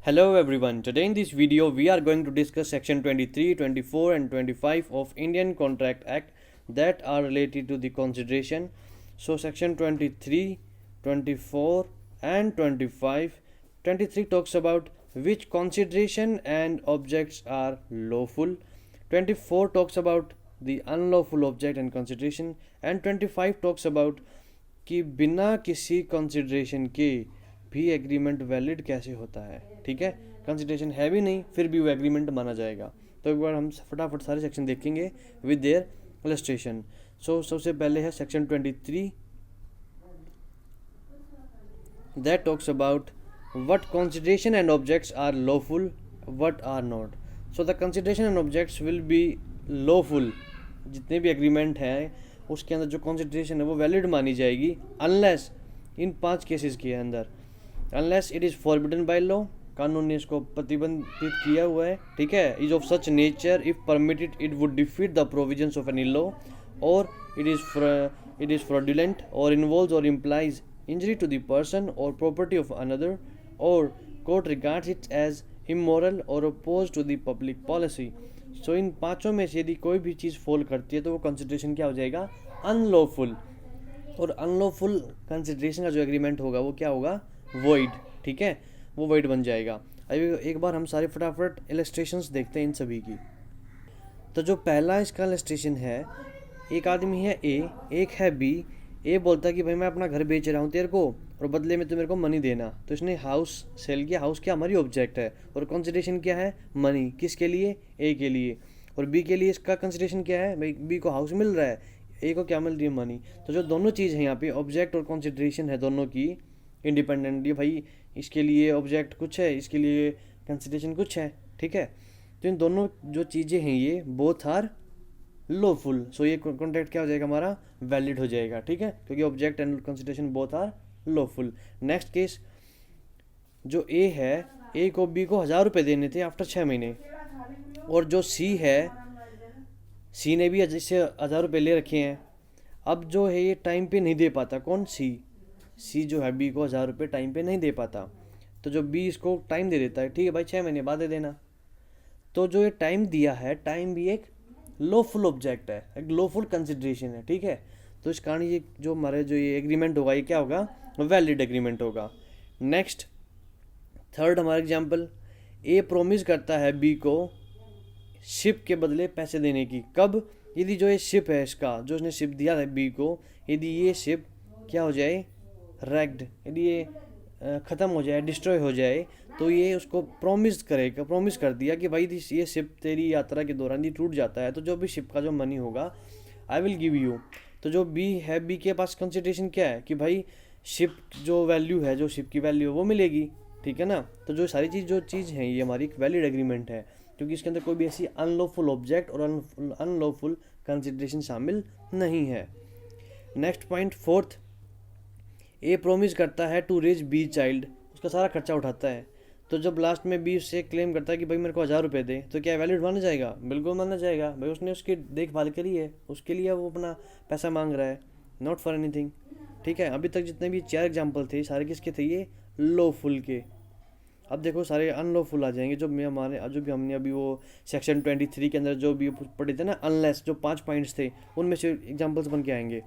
Hello everyone, today in this video we are going to discuss section 23, 24 and 25 of Indian Contract Act that are related to the consideration. So section 23, 24 and 25. 23 talks about which consideration and objects are lawful. 24 talks about the unlawful object and consideration and 25 talks about कि बिना किसी consideration के भी agreement valid कैसे होता है। ठीक है, कंसिडरेशन है भी नहीं फिर भी वो एग्रीमेंट माना जाएगा। तो एक बार हम फटाफट सारे सेक्शन देखेंगे विद देयर इलस्ट्रेशन। सो सबसे पहले है section 23 that talks about what consideration and objects are lawful, what are not. So the consideration and objects will be lawful. जितने भी एग्रीमेंट हैं उसके अंदर जो कंसिडरेशन है वो वैलिड मानी जाएगी अनलेस इन 5 केसेस के अंदर, unless it is forbidden by law, कानून ने इसको प्रतिबंधित किया हुआ है। ठीक है, is of such nature if permitted it would defeat the provisions of any law, और इट इज़ फ्रॉडुलेंट और इन्वॉल्व्स और implies injury to the person और प्रॉपर्टी ऑफ अनदर, और court regards it as immoral और oppose to the public policy. So इन पांचों में से यदि कोई भी चीज़ फॉल करती है तो वो कंसिडरेशन क्या हो जाएगा, अनलॉफुल। और अनलॉफुल कंसिडरेशन का जो एग्रीमेंट होगा वो क्या होगा, वॉइड। ठीक है, वो वॉइड बन जाएगा। अभी एक बार हम सारे फटाफट इलस्ट्रेशंस देखते हैं इन सभी की। तो जो पहला इसका इलस्ट्रेशन है, एक आदमी है ए, एक है बी। ए बोलता है कि भाई मैं अपना घर बेच रहा हूँ तेरे को और बदले में तो मेरे को मनी देना। तो इसने हाउस सेल किया। हाउस क्या हमारी ऑब्जेक्ट है और कंसिडरेशन क्या है, मनी। किसके लिए, ए के लिए। और बी के लिए इसका कंसिडरेशन क्या है, भाई बी को हाउस मिल रहा है, ए को क्या मिल रही है, मनी। तो जो दोनों चीज़ है यहाँ पे, ऑब्जेक्ट और कंसिडरेशन है दोनों की इंडिपेंडेंटली। भाई इसके लिए ऑब्जेक्ट कुछ है, इसके लिए कंसिडरेशन कुछ है। ठीक है, तो इन दोनों जो चीज़ें हैं ये बोथ आर लॉफुल। सो ये कॉन्ट्रैक्ट क्या हो जाएगा, हमारा वैलिड हो जाएगा। ठीक है, क्योंकि object and consideration both are lawful. Next case, जो ए है, ए को बी को 1000 रुपये देने थे आफ्टर 6 महीने, और जो सी है, सी ने भी इससे 1000 रुपये ले रखे हैं। अब जो है ये टाइम पे नहीं दे पाता, कौन, सी जो है बी को 1000 रुपये टाइम पे नहीं दे पाता। तो जो बी इसको टाइम दे देता है, ठीक है भाई 6 महीने बाद दे देना। तो जो ये टाइम दिया है, टाइम भी एक लॉफुल ऑब्जेक्ट है, एक लॉफुल कंसिडरेशन है। ठीक है, तो इस कारण ये जो हमारे जो ये एग्रीमेंट होगा ये क्या होगा, वैलिड एग्रीमेंट होगा। नेक्स्ट थर्ड हमारा एग्जाम्पल, ए प्रोमिस करता है बी को शिप के बदले पैसे देने की। कब, यदि जो ये शिप है इसका, जो उसने शिप दिया है बी को, यदि ये शिप क्या हो जाए, रैग्ड, यदि ये ख़त्म हो जाए, डिस्ट्रॉय हो जाए, तो ये उसको प्रॉमिस कर दिया कि भाई ये शिप तेरी यात्रा के दौरान ये टूट जाता है तो जो भी शिप का जो मनी होगा आई विल गिव यू। तो जो बी है, बी के पास कंसिडरेशन क्या है कि भाई शिप जो वैल्यू है, जो शिप की वैल्यू है वो मिलेगी। ठीक है ना, तो जो सारी जो चीज़ है ये हमारी एक वैलिड एग्रीमेंट है, क्योंकि इसके अंदर कोई भी ऐसी अनलॉफुल ऑब्जेक्ट और अनलॉफुल कंसिडरेशन शामिल नहीं है। नेक्स्ट पॉइंट फोर्थ, ए प्रोमिस करता है टू रेज बी चाइल्ड, उसका सारा खर्चा उठाता है। तो जब लास्ट में बी उससे क्लेम करता है कि भाई मेरे को 1000 रुपये दे, तो क्या वैलिड माना जाएगा, बिल्कुल माना जाएगा। भाई उसने उसकी देखभाल करी है, उसके लिए वो अपना पैसा मांग रहा है, नॉट फॉर एनीथिंग। ठीक है, अभी तक जितने भी 4 एग्जाम्पल थे सारे किसके थे, ये लॉफुल के। अब देखो सारे अनलॉफुल आ जाएंगे जो भी हमने अभी वो सेक्शन 23 के अंदर जो भी पढ़े थे ना, अनलेस जो 5 पॉइंट्स थे उनमें से एग्जाम्पल्स बन के आएंगे।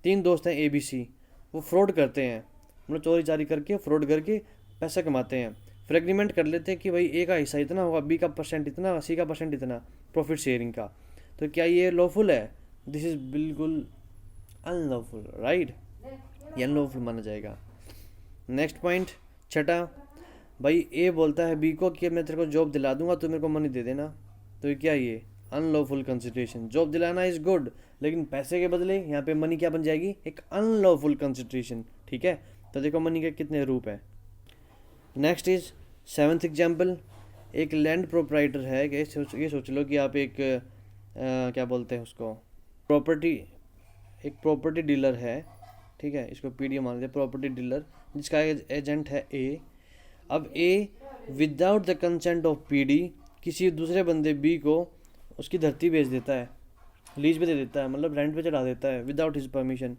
3 दोस्त हैं ए बी सी, वो फ्रॉड करते हैं, मतलब चोरी चारी करके फ्रॉड करके पैसा कमाते हैं। फिर एग्रीमेंट कर लेते हैं कि भाई ए का हिस्सा इतना होगा, बी का परसेंट इतना, सी का परसेंट इतना, प्रॉफिट शेयरिंग का। तो क्या ये लॉफुल है, दिस इज़ बिल्कुल अनलॉफुल, राइट, ये अनलॉफुल माना जाएगा। नेक्स्ट पॉइंट छठा, भाई ए बोलता है बी को कि मैं तेरे को जॉब दिला दूंगा तो मेरे को मनी दे देना। तो क्या ये अनलॉफुल कंसिडरेशन, जॉब दिलाना इज़ गुड लेकिन पैसे के बदले यहाँ पे मनी क्या बन जाएगी, एक अनलॉफुल कंसिडरेशन। ठीक है, तो देखो मनी के कितने रूप हैं। नेक्स्ट इज 7th एग्जाम्पल, एक लैंड प्रोप्राइटर है कि ये सोच लो कि आप एक क्या बोलते हैं उसको, एक प्रॉपर्टी डीलर है। ठीक है, इसको पीडी मान लेते, प्रॉपर्टी डीलर जिसका एजेंट है ए। अब A without the consent of PD किसी दूसरे बंदे बी को उसकी धरती बेच देता है, लीज पे दे देता है, मतलब रेंट पे चढ़ा देता है विदाउट हिज परमिशन।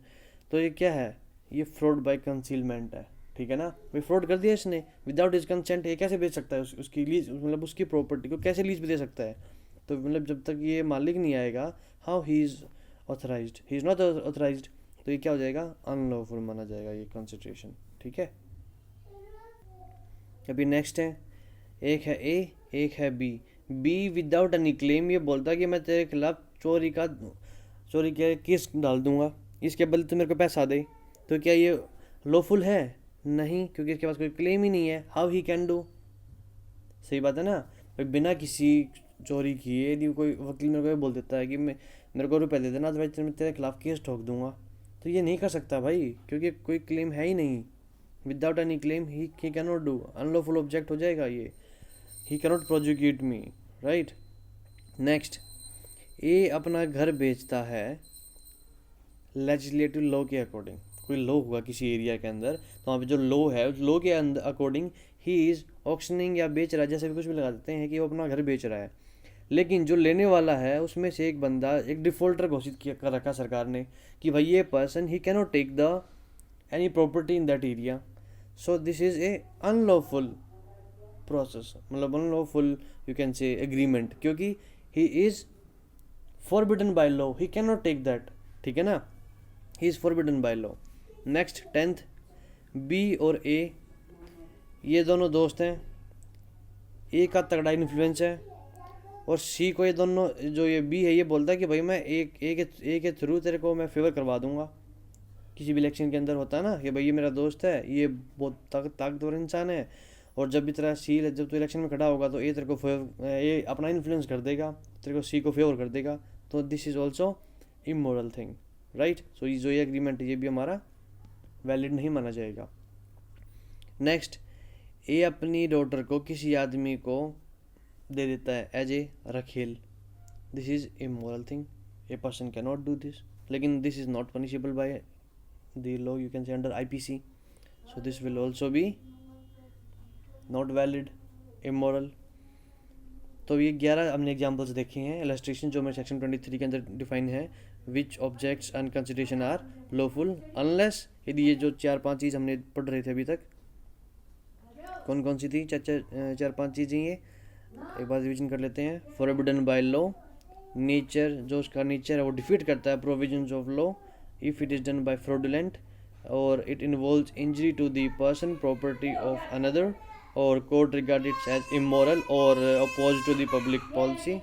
तो ये क्या है, ये फ्रॉड बाय कंसीलमेंट है। ठीक है ना, भाई फ्रॉड कर दिया इसने, विदाउट हिज कंसेंट ये कैसे बेच सकता है, उसकी लीज मतलब उसकी प्रॉपर्टी को कैसे लीज पे दे सकता है। तो मतलब जब तक ये मालिक नहीं आएगा, how he is authorised, he is not authorised, तो ये क्या हो जाएगा, अनलॉफुल माना जाएगा ये कंसिडरेशन। ठीक है, अभी नेक्स्ट है, एक है ए, एक है B. B without any claim ये बोलता है कि मैं तेरे खिलाफ चोरी के केस डाल दूंगा, इसके बदले तू मेरे को पैसा दे। तो क्या ये लॉफुल है? नहीं, क्योंकि इसके पास कोई क्लेम ही नहीं है। हाउ ही कैन डू, सही बात है ना भाई, बिना किसी चोरी किए यदि कोई वकील मेरे को ये बोल देता है कि मेरे को रुपए दे देना तो भाई तेरे खिलाफ केस ठोक दूंगा, तो ये नहीं कर सकता भाई, क्योंकि कोई क्लेम है ही नहीं। Without any claim he can not do, unlawful object हो जाएगा ये, he can not prosecute me, right. Next, A अपना घर बेचता है लेजिस्लेटिव लॉ के अकॉर्डिंग, कोई लॉ हुआ किसी एरिया के अंदर, तो वहाँ पे जो लॉ है उस लॉ के अंदर अकॉर्डिंग ही इज़ ऑक्शनिंग या बेच रहा है, जैसे भी कुछ भी लगा देते हैं कि वो अपना घर बेच रहा है। लेकिन जो लेने वाला है उसमें से एक बंदा एक डिफ़ॉल्टर घोषित किया कर रखा सरकार ने कि भाई ये person he can not take the any property in that area, so this is a unlawful process, मतलब unlawful you can say agreement, क्योंकि he is forbidden by law, he can not take that, ठीक है ना, he is forbidden by law. Next 10th, B और A ये दोनों दोस्त हैं, ए का तगड़ा इन्फ्लुएंस है और सी को ये दोनों, जो ये बी है ये बोलता है कि भाई मैं ए के थ्रू तेरे को मैं फेवर करवा दूंगा। किसी भी इलेक्शन के अंदर होता है ना कि भाई ये मेरा दोस्त है, ये बहुत ताकतवर इंसान है, और जब भी तेरा सी जब तू इलेक्शन में खड़ा होगा तो ए तेरे को ये अपना इन्फ्लुएंस कर देगा, तेरे को सी को फेवर कर देगा, तो this is also immoral thing, right. So ये जो ये एग्रीमेंट है ये भी हमारा वैलिड नहीं माना जाएगा। नेक्स्ट, ए अपनी डॉटर को किसी आदमी को दे देता है एज ए रखेल, this is immoral thing, a person can not do this, लेकिन this is not punishable by the law, you can say under IPC, so this will also be not valid, immoral. तो ये 11 हमने examples देखे हैं, illustration जो मेरे section 23 के अंदर डिफाइन है, which objects and consideration are lawful unless, यदि ये जो 4-5 चीज़ हमने पढ़ रहे थे अभी तक, कौन कौन सी थी 4-5 चीज़ें, ये एक बार रिविजन कर लेते हैं। फॉरबिडन बाय लॉ, नेचर जो उसका नेचर है वो डिफीट करता है provisions of law, if it is done by fraudulent, और it involves injury to the person property of another, or court regard it as immoral or opposed to the public policy.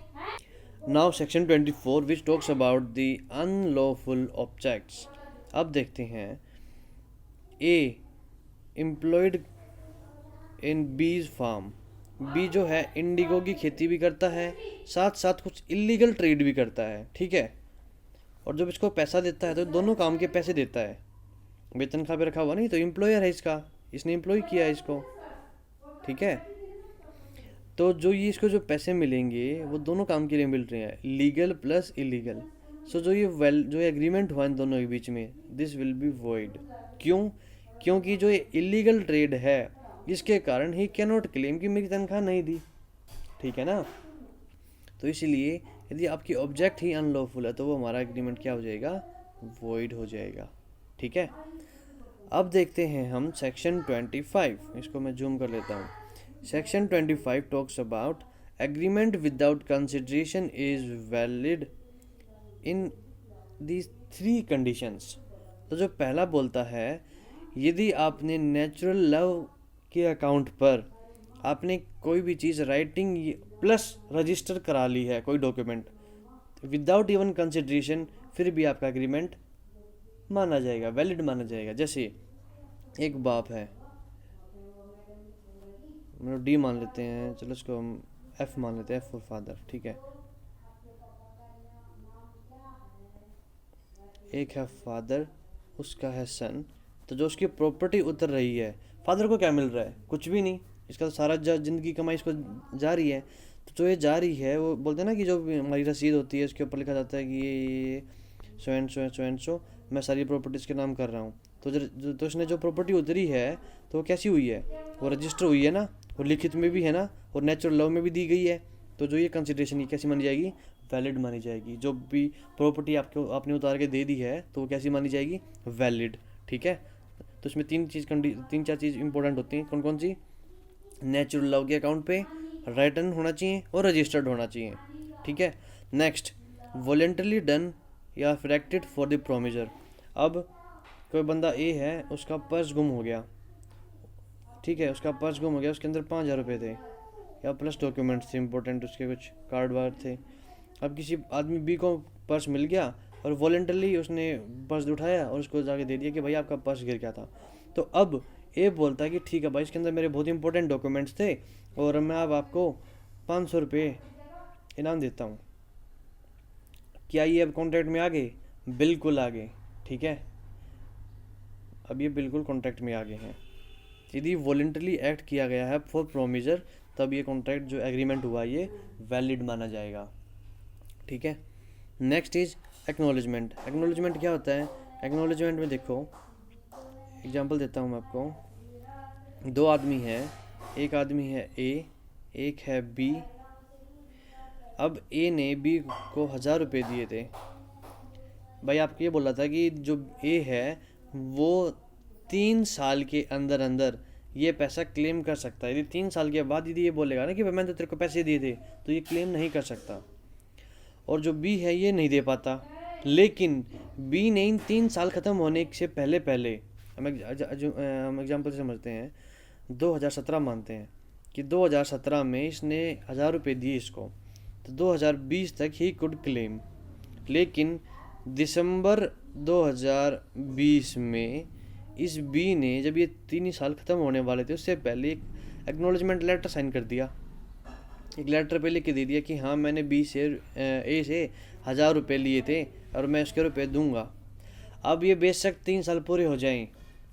Now section 24 which talks about the unlawful objects. अब देखते हैं, A employed in bees farm, B जो है Indigo की खेती भी करता है, साथ साथ कुछ इलीगल ट्रेड भी करता है, ठीक है, और जब इसको पैसा देता है तो दोनों काम के पैसे देता है, वेतन खा पे रखा हुआ नहीं, तो एम्प्लॉयर है इसका, इसने एम्प्लॉय किया है इसको, ठीक है। तो जो ये इसको जो पैसे मिलेंगे वो दोनों काम के लिए मिल रहे हैं, लीगल प्लस इलीगल। सो जो ये एग्रीमेंट हुआ इन दोनों के बीच में, दिस विल बी वॉइड। क्यों? क्योंकि जो ये इलीगल ट्रेड है इसके कारण ही कैन नॉट क्लेम कि मेरी तनख्वाह नहीं दी, ठीक है ना। तो इसलिए यदि आपकी ऑब्जेक्ट ही अनलॉफुल है तो वो हमारा एग्रीमेंट क्या हो जाएगा, वॉइड हो जाएगा, ठीक है। अब देखते हैं हम सेक्शन 25, इसको मैं जूम कर लेता हूँ। Section 25 talks about agreement without consideration is valid in these 3 conditions. तो जो पहला बोलता है, यदि आपने नेचुरल लव के अकाउंट पर आपने कोई भी चीज़ राइटिंग प्लस रजिस्टर करा ली है, कोई डॉक्यूमेंट विदाउट इवन कंसिडरेशन, फिर भी आपका एग्रीमेंट माना जाएगा, वैलिड माना जाएगा। जैसे एक बाप है, मतलब डी मान लेते हैं, चलो इसको हम एफ मान लेते हैं, एफ फॉर फादर, ठीक है। एक है फादर, उसका है सन, तो जो उसकी प्रॉपर्टी उतर रही है, फादर को क्या मिल रहा है, कुछ भी नहीं, इसका तो सारा जिंदगी कमाई इसको जा रही है। तो जो ये जा रही है वो बोलते हैं ना कि जो हमारी रसीद होती है उसके ऊपर लिखा जाता है कि ये so and so so and so, मैं सारी प्रॉपर्टीज़ के नाम कर रहा हूँ। तो उसने जो प्रॉपर्टी उतरी है तो वो कैसी हुई है, वो रजिस्टर हुई है ना, और लिखित में भी है ना, और नेचुरल लॉ में भी दी गई है। तो जो ये कंसिडरेशन ये कैसी मानी जाएगी, वैलिड मानी जाएगी। जो भी प्रॉपर्टी आपने उतार के दे दी है तो वो कैसी मानी जाएगी, वैलिड, ठीक है। तो इसमें तीन चार चीज़ इंपॉर्टेंट होती हैं। कौन कौन सी? नेचुरल लॉ के अकाउंट पे रिटर्न होना चाहिए और रजिस्टर्ड होना चाहिए, ठीक है। नेक्स्ट, वॉलेंटरली डन या फिर एक्टेड फॉर द प्रोमिजर। अब कोई बंदा ए है, उसका पर्स गुम हो गया, ठीक है, उसका पर्स गुम हो गया, उसके अंदर 5,000 रुपये थे या प्लस डॉक्यूमेंट्स थे इंपॉर्टेंट, उसके कुछ कार्ड वार्ड थे। अब किसी आदमी बी को पर्स मिल गया और वॉलेंटरली उसने पर्स उठाया और उसको जाके दे दिया कि भाई आपका पर्स गिर गया था। तो अब ए बोलता है कि ठीक है भाई, इसके अंदर मेरे बहुत इंपॉर्टेंट डॉक्यूमेंट्स थे और मैं अब आपको 500 रुपये इनाम देता हूँ। क्या ये अब कॉन्ट्रैक्ट में आ गए? बिल्कुल आ गए, ठीक है, अब ये बिल्कुल कॉन्ट्रैक्ट में आ गए हैं। यदि वॉलेंटरली एक्ट किया गया है फॉर प्रोमिजर, तब ये कॉन्ट्रैक्ट जो एग्रीमेंट हुआ ये वैलिड माना जाएगा, ठीक है। Next is acknowledgement. एक्नॉलेजमेंट क्या होता है? एक्नॉलेजमेंट में देखो, एग्जांपल देता हूँ मैं आपको। दो आदमी हैं, एक आदमी है ए, एक है बी। अब ए ने बी को 1,000 रुपये दिए थे। भाई आपको ये बोला था कि जो ए है वो 3 साल के अंदर अंदर ये पैसा क्लेम कर सकता है। यदि 3 साल के बाद यदि ये बोलेगा ना कि भाई मैंने तो तेरे को पैसे दिए थे, तो ये क्लेम नहीं कर सकता। और जो बी है ये नहीं दे पाता, लेकिन बी ने इन 3 साल ख़त्म होने से पहले पहले, हम एग्जाम्पल से समझते हैं, 2017 मानते हैं कि 2017 में इसने 1,000 रुपये दिए इसको, तो 2020 तक ही कुड क्लेम। लेकिन दिसंबर 2020 में इस बी ने, जब ये 3 साल ख़त्म होने वाले थे, उससे पहले एक एक्नॉलेजमेंट लेटर साइन कर दिया। एक लेटर पे लिख के दे दिया कि हाँ मैंने बी से ए से 1,000 रुपये लिए थे और मैं उसके रुपये दूंगा। अब ये बेशक 3 साल पूरे हो जाएं,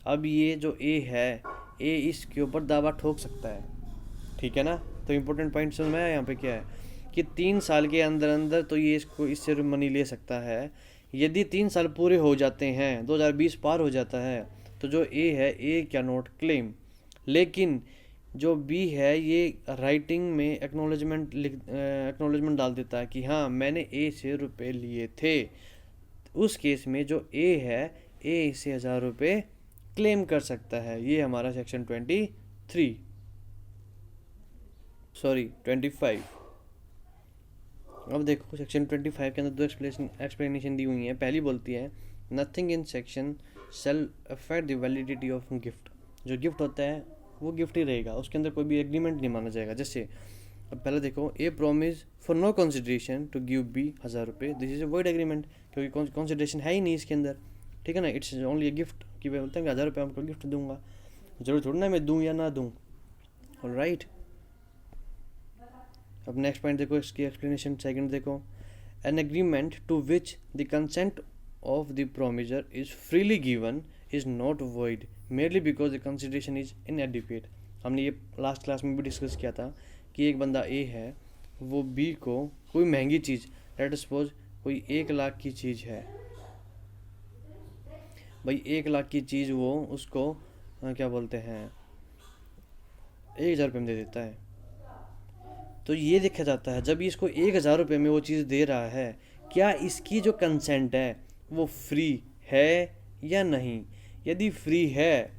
अब ये जो ए है, ए इसके ऊपर दावा ठोक सकता है, ठीक है ना। तो इम्पोर्टेंट पॉइंट समझ में आया यहाँ पे क्या है कि 3 साल के अंदर अंदर तो ये इसको इससे मनी ले सकता है। यदि 3 साल पूरे हो जाते हैं, 2020 पार हो जाता है, तो जो ए है, ए कैन नॉट क्लेम। लेकिन जो बी है ये राइटिंग में एक्नॉलेजमेंट डाल देता है कि हाँ मैंने ए से रुपए लिए थे। उस केस में जो ए है, ए से 1,000 रुपये क्लेम कर सकता है। ये हमारा सेक्शन 25। अब देखो सेक्शन 25 के अंदर 2 एक्सप्लेनेशन दी हुई है। पहली बोलती है nothing in section shall affect the validity of gift. जो गिफ्ट होता है वो गिफ्ट ही रहेगा, उसके अंदर कोई भी एग्रीमेंट नहीं माना जाएगा। जैसे अब पहले देखो, a promise for no consideration to give B 1,000 रुपये, this is a void agreement, क्योंकि कंसिडरेशन है ही नहीं इसके अंदर, ठीक है ना। इट्स ओनली ए गिफ्ट कि भाई बोलते हैं 1,000 रुपये आपको गिफ्ट दूंगा, जरूर थोड़ा ना मैं दूँ या ना दूँ, ऑलराइट। अब नेक्स्ट पॉइंट देखो, इसकी एक्सप्लेनेशन सेकंड देखो। An agreement to which the consent of the promisor is freely given is not void merely because the consideration is inadequate. हमने ये लास्ट क्लास में भी डिस्कस किया था कि एक बंदा ए है, वो बी को कोई महंगी चीज़, लेट सपोज कोई 1 लाख की चीज़ है, भाई 1 लाख की चीज़ वो उसको क्या बोलते हैं 1,000 रुपये में दे देता है। तो ये देखा जाता है जब ये इसको 1,000 रुपये में वो चीज़ दे रहा है, क्या इसकी जो कंसेंट है वो फ्री है या नहीं। यदि फ्री है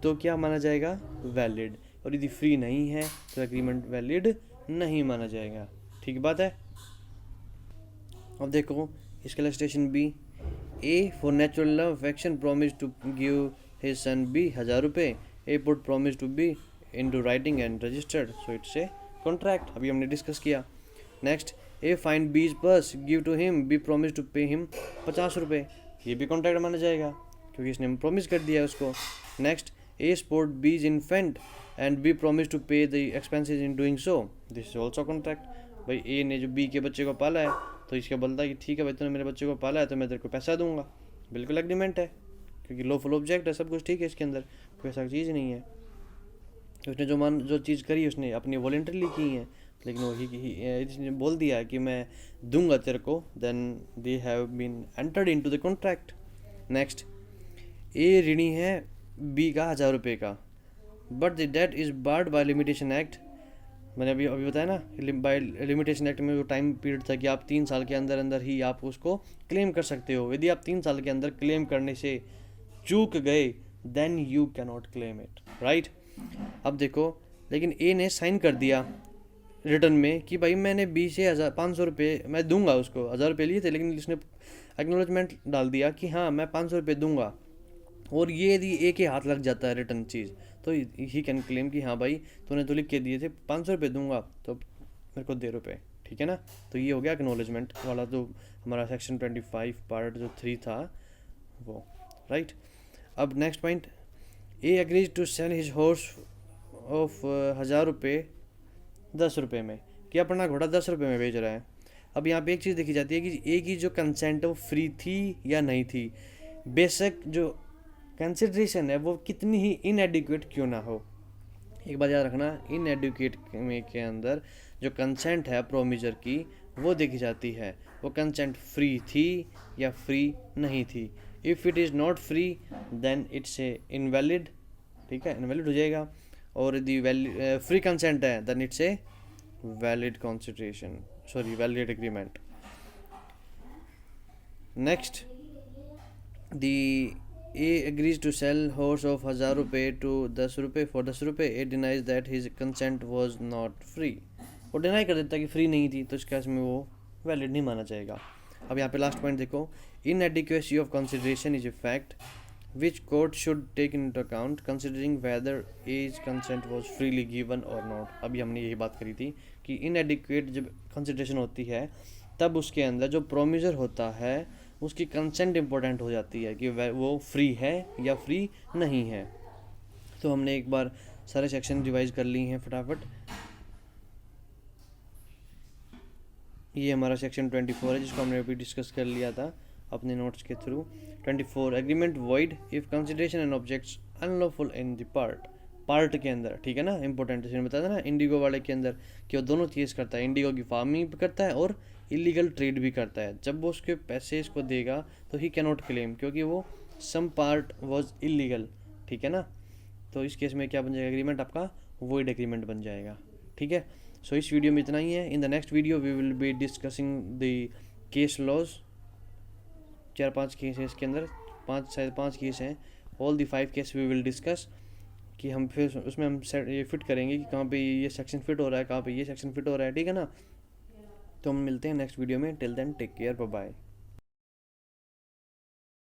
तो क्या माना जाएगा, वैलिड, और यदि फ्री नहीं है तो एग्रीमेंट वैलिड नहीं माना जाएगा, ठीक बात है। अब देखो इसका illustration B, A for natural love affection promise to give his son B 1,000 रुपये, A put promise to B into writing and registered, so it's a contract, अभी हमने डिस्कस किया। Next, A find B's purse give to him, B promise to pay him 50 रुपये, ये भी contract माना जाएगा क्योंकि इसने प्रॉमिस कर दिया उसको। Next, A support B's infant and B promise to pay the expenses in doing so, this is also contract. भाई ए ने जो बी के बच्चे को पाला है तो इसका बोलता है कि ठीक है भाई तूने मेरे बच्चे को पाला है तो मैं तेरे को पैसा दूंगा, बिल्कुल एग्रीमेंट है क्योंकि लॉफुल ऑब्जेक्ट है, सब कुछ ठीक है इसके अंदर, कोई ऐसा चीज़ नहीं है। उसने जो चीज़ करी उसने अपनी वॉलेंटरली की है, लेकिन वो इसने बोल दिया कि मैं दूंगा तेरे को, then they have been entered into the contract. Next, A ऋणी है बी का 1,000 रुपये का, but the debt is barred by limitation act. मैंने अभी बताया ना, बाय लिमिटेशन एक्ट में जो टाइम पीरियड था कि आप 3 साल के अंदर अंदर ही आप उसको क्लेम कर सकते हो। यदि आप 3 साल के अंदर क्लेम करने से चूक गए then you can not claim it, right. अब देखो, लेकिन ए ने साइन कर दिया रिटर्न में कि भाई मैंने 20,500 रुपये मैं दूंगा, उसको 1,000 रुपये लिए थे, लेकिन उसने एक्नोलेजमेंट डाल दिया कि हाँ मैं 500 रुपये दूंगा, और ये यदि ए के हाथ लग जाता है रिटर्न चीज़, तो ही कैन क्लेम कि हाँ भाई तूने तो लिख के दिए थे 500 रुपये दूंगा, तो मेरे को दे रुपये, ठीक है ना। तो ये हो गया एक्नोलेजमेंट वाला, तो हमारा सेक्शन 25 पार्ट जो 3 था वो, राइट। अब next point, A agrees to sell his horse of 1,000 रुपये 10 रुपये में, कि अपना घोड़ा 10 रुपये में बेच रहा है। अब यहाँ पे एक चीज़ देखी जाती है कि ए की जो कंसेंट है वो फ्री थी या नहीं थी, बेशक जो कंसिडरेशन है वो कितनी ही इनएडिक्वेट क्यों ना हो। एक बात याद रखना, इनएडिक्वेट में के अंदर जो कंसेंट है प्रोमीजर की वो देखी जाती है, वो कंसेंट फ्री थी या फ्री नहीं थी। If it is not free then it's a invalid, ठीक है, इनवैलिड हो जाएगा। और यदि फ्री कंसेंट है then it's a valid consideration, sorry valid agreement. Next, the A agrees to sell horse of 1,000 रुपये to 10 रुपये for 10 रुपये. A denies that his consent was not free. वो डिनाई कर देता है कि फ्री नहीं थी, तो इस केस में वो वैलिड नहीं माना जाएगा। अब यहाँ पे लास्ट पॉइंट देखो, inadequacy of consideration is a fact which court should take into account considering whether A's consent was freely given or not. अभी हमने यही बात करी थी कि inadequate जब consideration होती है तब उसके अंदर जो प्रोमीजर होता है उसकी कंसेंट इंपॉर्टेंट हो जाती है कि वो फ्री है या फ्री नहीं है। तो हमने एक बार सारे सेक्शन रिवाइज कर लिए हैं फटाफट। ये हमारा सेक्शन 24 है जिसको हमने अभी डिस्कस कर लिया था अपने नोट्स के through. 24, agreement void if consideration and objects unlawful in the part के अंदर, ठीक है ना, इंपॉर्टेंट है, बताया था ना इंडिगो वाले के अंदर कि वो दोनों चीज़ करता है, इंडिगो की फार्मिंग भी करता है और इलीगल ट्रेड भी करता है। जब वो उसके पैसे इसको देगा तो ही कैन नॉट क्लेम, क्योंकि वो सम पार्ट वाज इलीगल, ठीक है ना। तो इस केस में क्या बन जाएगा, एग्रीमेंट आपका वॉइड एग्रीमेंट बन जाएगा, ठीक है। सो इस वीडियो में इतना ही है। In the next video we will be discussing the case laws. 4-5 case है इसके अंदर, 5 केस हैं, all the 5 case we will discuss, कि हम फिर उसमें हम ये फिट करेंगे कि कहाँ पे ये सेक्शन फिट हो रहा है, कहाँ पे ये सेक्शन फिट हो रहा है, ठीक है ना। तो हम मिलते हैं नेक्स्ट वीडियो में। Till then take care, bye bye.